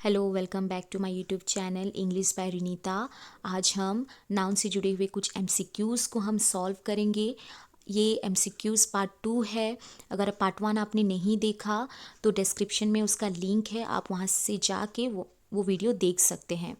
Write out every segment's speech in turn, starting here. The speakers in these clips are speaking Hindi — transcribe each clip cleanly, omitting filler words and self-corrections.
Hello, welcome back to my YouTube channel English by Rinita. आज हम नाउन से जुड़े हुए कुछ एमसीक्यूज़ को हम सॉल्व करेंगे। ये एमसीक्यूज़ पार्ट 2 है। अगर पार्ट 1 आपने नहीं देखा तो डिस्क्रिप्शन में उसका लिंक है, आप वहाँ से जाके वो वीडियो देख सकते हैं।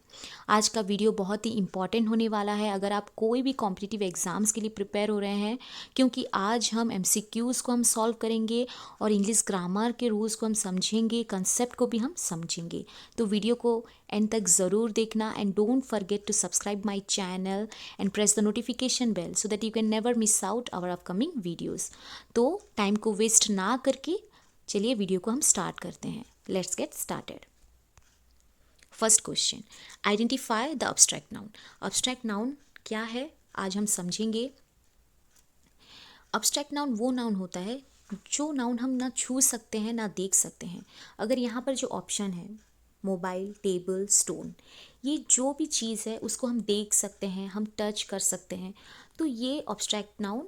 आज का वीडियो बहुत ही इम्पॉर्टेंट होने वाला है अगर आप कोई भी कॉम्पिटिटिव एग्ज़ाम्स के लिए प्रिपेयर हो रहे हैं, क्योंकि आज हम एमसीक्यूज़ को हम सॉल्व करेंगे और इंग्लिश ग्रामर के रूल्स को हम समझेंगे, कंसेप्ट को भी हम समझेंगे। तो वीडियो को एंड तक ज़रूर देखना and don't forget to subscribe my channel and press the notification bell so that you can never miss out our upcoming videos. तो टाइम को वेस्ट ना करके चलिए वीडियो को हम स्टार्ट करते हैं। Let's get started. First question, identify the abstract noun. Abstract noun क्या है आज हम समझेंगे। अब्स्ट्रैक्ट नाउन वो नाउन होता है जो नाउन हम ना छू सकते हैं ना देख सकते हैं। अगर यहाँ पर जो ऑप्शन है मोबाइल, टेबल, स्टोन, ये जो भी चीज़ है उसको हम देख सकते हैं, हम टच कर सकते हैं, तो ये अब्स्ट्रैक्ट नाउन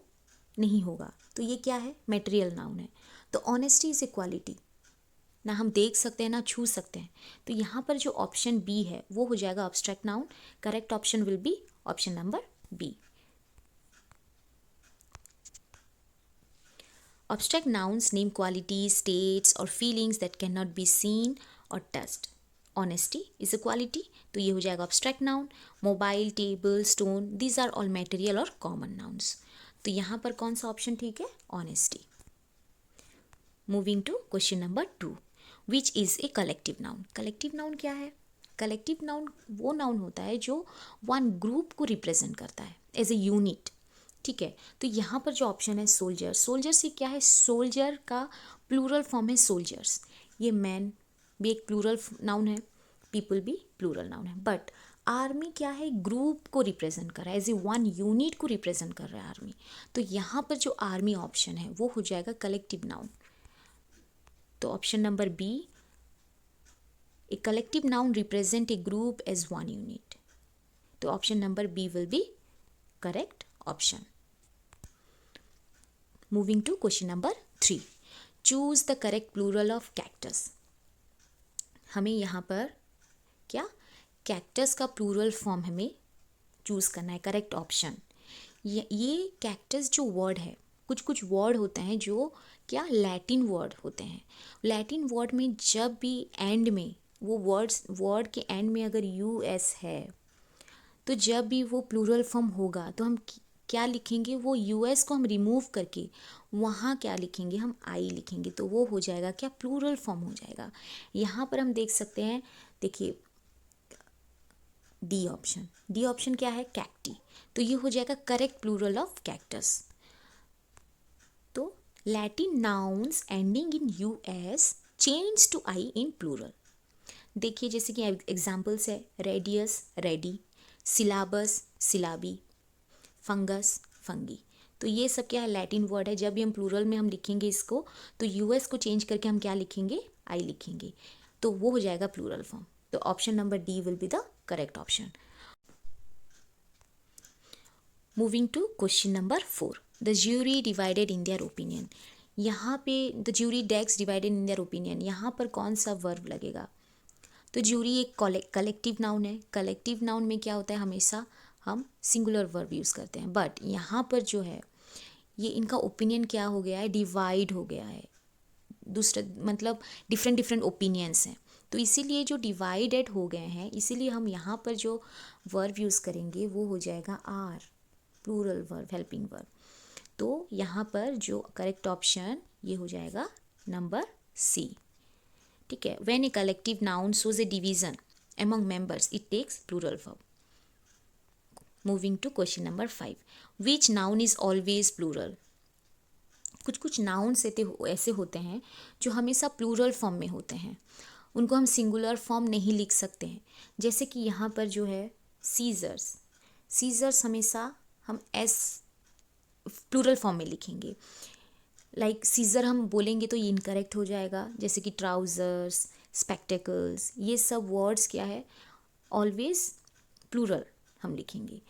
नहीं होगा। तो ये क्या है? मटेरियल नाउन है। तो ऑनेस्टी इज इक्वालिटी, ना हम देख सकते हैं ना छू सकते हैं। तो यहाँ पर जो ऑप्शन बी है वो हो जाएगा abstract noun. Correct option will be option number B. Abstract nouns name qualities, states or feelings that cannot be seen or touched. Honesty is a quality, तो ये हो जाएगा abstract noun. Mobile, table, stone, these are all material और common nouns. तो यहाँ पर कौन सा ऑप्शन ठीक है? Honesty. Moving to question number 2. Which is a collective noun? Collective noun क्या है? Collective noun वो noun होता है जो one group को represent करता है as a unit. ठीक है, तो यहाँ पर जो ऑप्शन है सोल्जर, सोल्जर से क्या है? सोल्जर का प्लूरल फॉर्म है सोल्जर्स। ये मैन भी एक प्लूरल नाउन है, पीपल भी प्लूरल नाउन है। बट आर्मी क्या है? ग्रुप को रिप्रेजेंट कर रहा है, एज ए वन यूनिट को रिप्रेजेंट कर रहा है आर्मी। तो यहाँ पर जो आर्मी ऑप्शन है वो हो जाएगा कलेक्टिव नाउन। तो option number B, a collective noun represent a group as one unit. तो option number B will be correct option. Moving to question number 3. Choose the correct plural of cactus. हमें यहाँ पर क्या कैक्टस का प्लूरल फॉर्म हमें चूज़ करना है, करेक्ट ऑप्शन. ये कैक्टस जो वर्ड है, कुछ कुछ वर्ड होते हैं जो क्या लैटिन वर्ड होते हैं. लैटिन वर्ड में जब भी एंड में वो वर्ड के एंड में अगर यूएस है, तो जब भी वो प्लूरल फॉर्म होगा तो हम क्या लिखेंगे? वो यूएस को हम रिमूव करके वहाँ क्या लिखेंगे? हम आई लिखेंगे. तो वो हो जाएगा क्या? प्लूरल फॉर्म हो जाएगा. यहाँ पर हम देख सकते हैं, देखिए डी ऑप्शन. डी ऑप्शन क्या है? कैक्टी. तो ये हो जाएगा करेक्ट प्लूरल ऑफ कैक्टस. तो Latin nouns ending in US change to I in plural. देखिए जैसे कि एग्जाम्पल्स है radius, radii, syllabus, syllabi, fungus, fungi. तो ये सब क्या है? लैटिन वर्ड है. जब भी हम प्लूरल में हम लिखेंगे इसको, तो यूएस को चेंज करके हम क्या लिखेंगे? आई लिखेंगे. तो वो हो जाएगा प्लूरल फॉर्म. तो option number D will be the correct option. Moving to question number 4. The jury divided in their opinion. यहाँ पे the jury desk divided in their opinion, यहाँ पर कौन सा वर्ब लगेगा? तो ज्यूरी एक कलेक्टिव नाउन है. कलेक्टिव नाउन में क्या होता है? हमेशा हम सिंगुलर वर्ब यूज़ करते हैं. बट यहाँ पर जो है ये इनका ओपिनियन क्या हो गया है? डिवाइड हो गया है. दूसरा मतलब डिफरेंट डिफरेंट ओपिनियंस हैं. तो इसीलिए जो डिवाइडेड हो गए हैं, इसीलिए हम यहाँ पर जो वर्ब यूज़ करेंगे वो हो जाएगा are, plural verb, helping verb. तो यहाँ पर जो करेक्ट ऑप्शन ये हो जाएगा नंबर सी. ठीक है. When a collective noun shows a division among members it takes plural verb. Moving to question number 5. Which noun is always plural? कुछ कुछ नाउन्स ऐसे होते हैं जो हमेशा प्लूरल फॉर्म में होते हैं, उनको हम सिंगुलर फॉर्म नहीं लिख सकते हैं. जैसे कि यहाँ पर जो है सीजर्स, सीजर्स हमेशा हम एस प्लूरल फॉर्म में लिखेंगे. लाइक सीजर हम बोलेंगे तो ये इनकरेक्ट हो जाएगा. जैसे कि ट्राउजर्स, स्पेक्टेकल्स, ये सब वर्ड्स क्या है? ऑलवेज प्लूरल हम लिखेंगे.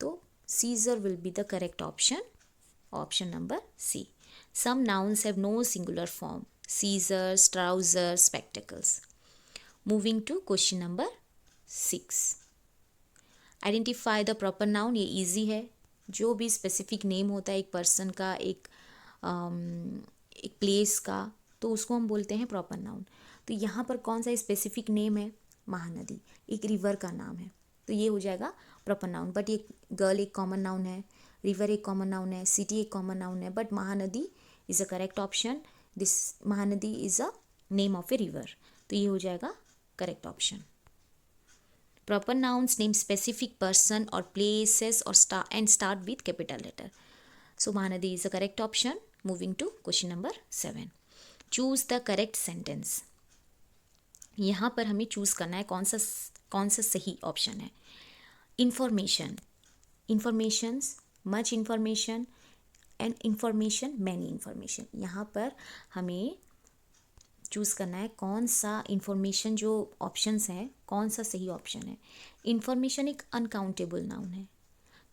तो scissor will be the correct option, option number C. Some nouns have no singular form. Scissors, trousers, spectacles. Moving to question number 6, identify the proper noun. ये इजी है। जो भी स्पेसिफिक नेम होता है एक पर्सन का, एक प्लेस का, तो उसको हम बोलते हैं प्रॉपर नाउन। तो यहाँ पर कौन सा स्पेसिफिक नेम है? महानदी, एक रिवर का नाम है, तो ये हो जाएगा प्रॉपर नाउन। बट ये गर्ल एक कॉमन नाउन है, रिवर एक कॉमन नाउन है, सिटी एक कॉमन नाउन है, but Mahanadi is a correct option. This Mahanadi is a name of a river, तो ये हो जाएगा correct option. Proper nouns name specific person or places or start with capital letter. So Mahanadi is the correct option. Moving to question number 7. Choose the correct sentence. यहाँ पर हमें चूज करना है कौन सा सही ऑप्शन है। Information, informations, much information and information, many information. यहाँ पर हमें चूज़ करना है कौन सा इंफॉर्मेशन, जो ऑप्शंस हैं कौन सा सही ऑप्शन है। इंफॉर्मेशन एक अनकाउंटेबल नाउन है,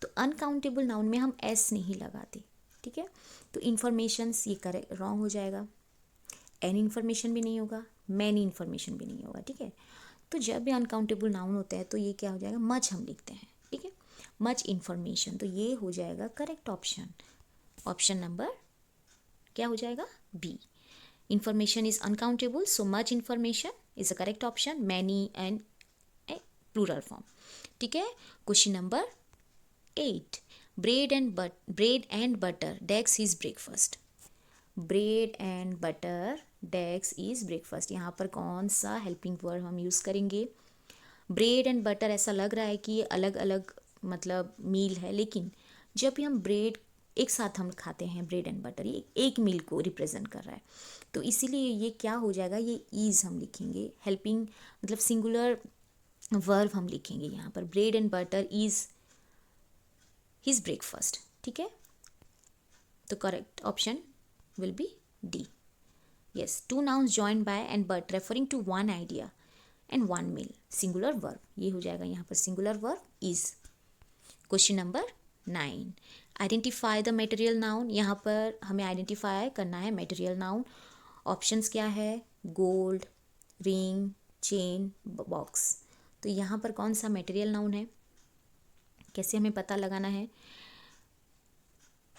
तो अनकाउंटेबल नाउन में हम एस नहीं लगाते, ठीक है। तो इंफॉर्मेशंस ये करेक्ट रॉन्ग हो जाएगा। एन इन्फॉर्मेशन भी नहीं होगा, मैनी इन्फॉर्मेशन भी नहीं होगा, ठीक है। तो जब भी अनकाउंटेबल नाउन होता है तो ये क्या हो जाएगा? मच हम लिखते हैं, ठीक है, मच इन्फॉर्मेशन, तो ये हो जाएगा करेक्ट ऑप्शन। ऑप्शन नंबर क्या हो जाएगा? B. Information is uncountable, so much information is a correct option. Many and a plural form. ठीक है। Question number 8, bread and butter Dex is breakfast. Bread and butter Dex is breakfast. यहाँ पर कौन सा हेल्पिंग वर्ड हम यूज़ करेंगे? ब्रेड एंड बटर, ऐसा लग रहा है कि ये अलग अलग मतलब मील है, लेकिन जब भी हम ब्रेड एक साथ हम खाते हैं, ब्रेड एंड बटर, ये एक मील को रिप्रेजेंट कर रहा है, तो इसीलिए ये क्या हो जाएगा? ये ईज हम लिखेंगे, हेल्पिंग मतलब सिंगुलर वर्ब हम लिखेंगे यहाँ पर। Bread and butter is his breakfast, ठीक है। तो correct option will B D. Yes, 2 nouns joined by and but referring to one idea and one meal, singular verb, ये हो जाएगा यहाँ पर singular verb is. Question number 9, identify the material noun. यहाँ पर हमें आइडेंटिफाई करना है मटेरियल नाउन। ऑप्शंस क्या है? Gold, ring, chain, box. तो यहाँ पर कौन सा मटेरियल नाउन है? कैसे हमें पता लगाना है?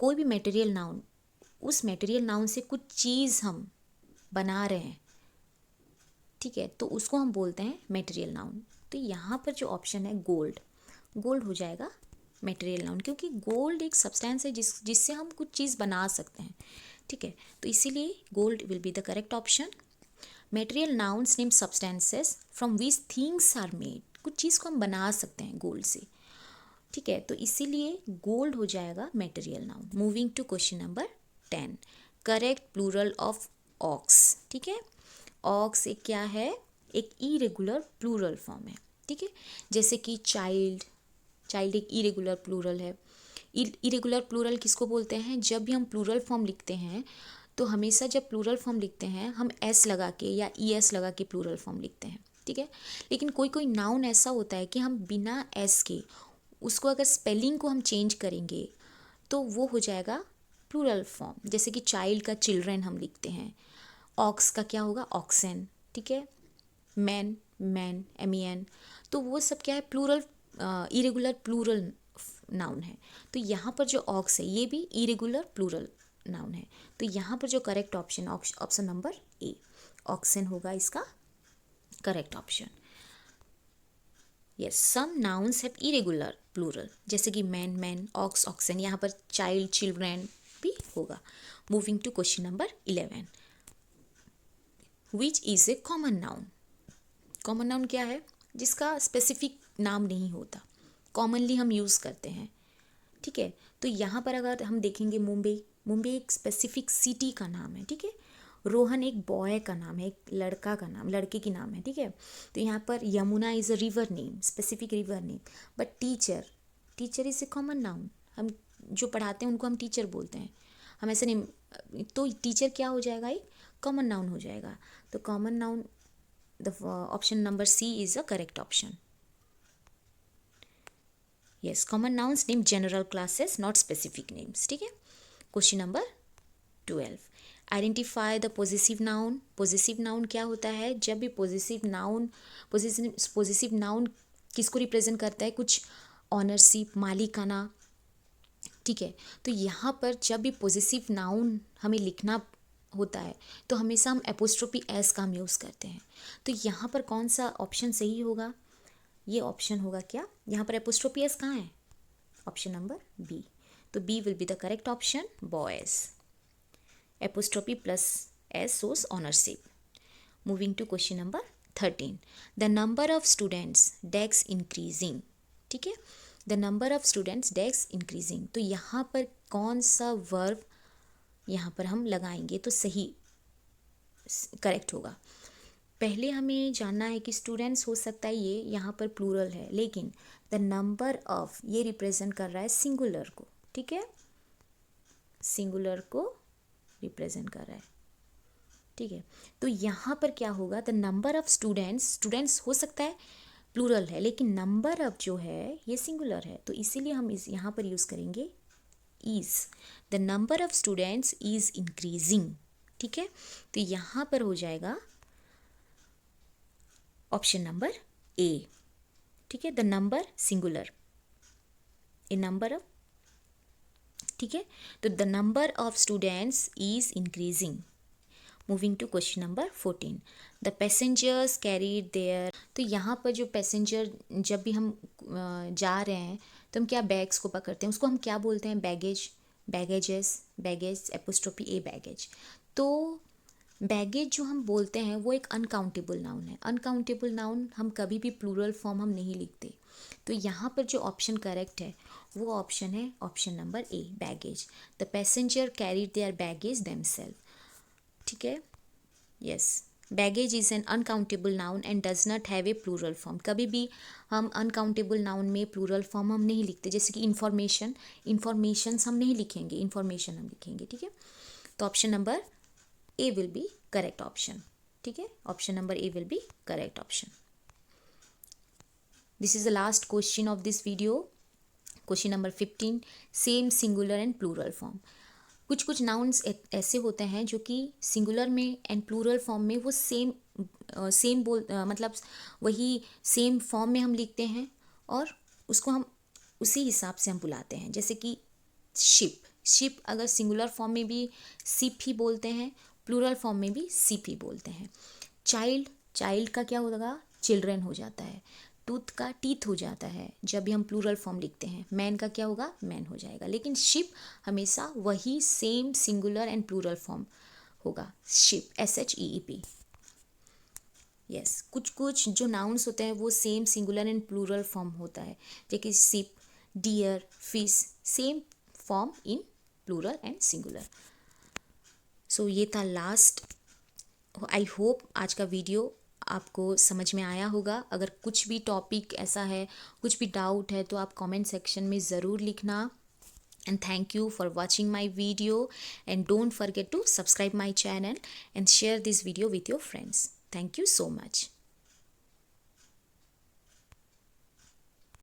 कोई भी मटेरियल नाउन, उस मटेरियल नाउन से कुछ चीज़ हम बना रहे हैं, ठीक है, तो उसको हम बोलते हैं मटेरियल नाउन। तो यहाँ पर जो ऑप्शन है गोल्ड, गोल्ड हो जाएगा मटेरियल नाउन, क्योंकि गोल्ड एक सब्सटेंस है जिससे हम कुछ चीज़ बना सकते हैं, ठीक है। तो इसीलिए gold will be the correct option. Material nouns name substances from which things are made, कुछ चीज़ को हम बना सकते हैं गोल्ड से, ठीक है, तो इसीलिए गोल्ड हो जाएगा material noun. Moving to question number 10, correct plural of ox, ठीक है। ऑक्स एक क्या है? एक इरेगुलर प्लूरल फॉर्म है, ठीक है। जैसे कि चाइल्ड, चाइल्ड एक इरेगुलर प्लूरल है। इरेगुलर प्लूरल किसको बोलते हैं? जब भी हम प्लूरल फॉर्म लिखते हैं, तो हमेशा जब प्लूरल फॉर्म लिखते हैं हम एस लगा के या ई एस लगा के प्लूरल फॉर्म लिखते हैं, ठीक है। लेकिन कोई कोई नाउन ऐसा होता है कि हम बिना एस के उसको अगर स्पेलिंग को हम चेंज करेंगे तो वो हो जाएगा प्लूरल फॉर्म। जैसे कि चाइल्ड का चिल्ड्रेन हम लिखते हैं, ऑक्स का क्या होगा? ऑक्सन, ठीक है। मैन, मैन, MEN, तो वो सब क्या है? प्लूरल, इरेगुलर प्लूरल नाउन है। तो यहाँ पर जो ऑक्स है ये भी इरेगुलर प्लूरल नाउन है। तो यहाँ पर जो correct option, option number A, oxen होगा इसका correct option. Yes, some nouns have irregular plural, जैसे कि मैन, मैन, ऑक्स, ऑक्सन, यहाँ पर चाइल्ड, चिल्ड्रेन भी होगा। Moving to question number 11, which is a common noun. Common noun क्या है? जिसका स्पेसिफिक नाम नहीं होता, कॉमनली हम यूज़ करते हैं, ठीक है। तो यहाँ पर अगर हम देखेंगे मुंबई, मुंबई एक स्पेसिफिक सिटी का नाम है, ठीक है। रोहन एक बॉय का नाम है, एक लड़का का नाम, लड़के की नाम है, ठीक है। तो यहाँ पर Yamuna is a river name, specific river name. But teacher, teacher is a common noun, हम जो पढ़ाते हैं उनको हम टीचर बोलते हैं, हम ऐसे नहीं, तो टीचर क्या हो जाएगा? एक कॉमन नाउन हो जाएगा। तो common noun, the option number C is a correct option. Yes, common nouns name general classes, not specific names, ठीक है। Question number 12, identify the positive noun. Positive noun क्या होता है? जब भी पॉजिटिव नाउन किसको रिप्रेजेंट करता है? कुछ ऑनरशिप, मालिकाना, ठीक है। तो यहाँ पर जब भी पॉजिटिव नाउन हमें लिखना होता है तो हमेशा हम एपोस्ट्रोफी एस का हम यूज़ करते हैं। तो यहाँ पर कौन सा ऑप्शन सही होगा? ये ऑप्शन होगा क्या? यहाँ पर एपोस्ट्रोफी एस कहाँ है? Option number B. तो B will be the correct option, boys. Apostrophe plus S shows ownership. Moving to question number 13. The number of students desk increasing. ठीक है, the number of students desk increasing. तो यहाँ पर कौन सा वर्ब यहाँ पर हम लगाएंगे तो सही करेक्ट होगा? पहले हमें जानना है कि स्टूडेंट्स हो सकता है ये यहाँ पर प्लूरल है, लेकिन द नंबर ऑफ ये रिप्रेजेंट कर रहा है सिंगुलर को, ठीक है, सिंगुलर को रिप्रेजेंट कर रहा है, ठीक है। तो यहाँ पर क्या होगा? द नंबर ऑफ स्टूडेंट्स हो सकता है प्लूरल है, लेकिन नंबर ऑफ जो है ये सिंगुलर है, तो इसीलिए हम इस यहाँ पर यूज़ करेंगे is. The number of students is increasing, ठीक है। तो यहाँ पर हो जाएगा ऑप्शन नंबर ए, ठीक है। The number singular, a number of, ठीक है। तो the number of students is increasing. Moving to question number 14. The passengers carried their. तो यहाँ पर जो पैसेंजर, जब भी हम जा रहे हैं तो हम क्या बैग्स को पकड़ते हैं, उसको हम क्या बोलते हैं? बैगेज, बैगेज एपोस्ट्रोफी ए बैगेज। तो बैगेज जो हम बोलते हैं वो एक अनकाउंटेबल नाउन है। अनकाउंटेबल नाउन हम कभी भी प्लूरल फॉर्म हम नहीं लिखते। तो यहाँ पर जो ऑप्शन करेक्ट है वो ऑप्शन है option number A, baggage. The passenger carried their baggage themselves, ठीक है। Yes, baggage is an uncountable noun and does not have a plural form. कभी भी हम अनकाउंटेबल नाउन में प्लूरल फॉर्म हम नहीं लिखते। जैसे कि इंफॉर्मेशंस हम नहीं लिखेंगे, इंफॉर्मेशन हम लिखेंगे, ठीक है। तो option number A will be correct option, ठीक है। Option number A will be correct option. This is the last question of this video, question number 15. Same, singular and plural form. कुछ नाउन्स ऐसे होते हैं जो कि सिंगुलर में एंड प्लूरल फॉर्म में वो सेम मतलब वही सेम फॉर्म में हम लिखते हैं और उसको हम उसी हिसाब से हम बुलाते हैं। जैसे कि शिप अगर सिंगुलर फॉर्म में भी शिप ही बोलते हैं, प्लूरल फॉर्म में भी शिप ही बोलते हैं। चाइल्ड का क्या होगा? चिल्ड्रन हो जाता है। टूथ का टीथ हो जाता है जब भी हम प्लूरल फॉर्म लिखते हैं। मैन का क्या होगा? मैन हो जाएगा। लेकिन शिप हमेशा वही same singular and plural form होगा, शिप, SHEEP। यस, कुछ जो नाउन्स होते हैं वो same singular and plural form होता है, जैसे sheep, deer, fish, same form in plural and singular. So ये था लास्ट। आई होप आज का वीडियो आपको समझ में आया होगा। अगर कुछ भी टॉपिक ऐसा है, कुछ भी डाउट है तो आप कमेंट सेक्शन में ज़रूर लिखना। And thank you for watching my video and don't forget to subscribe my channel and share this video with your friends. Thank you so much.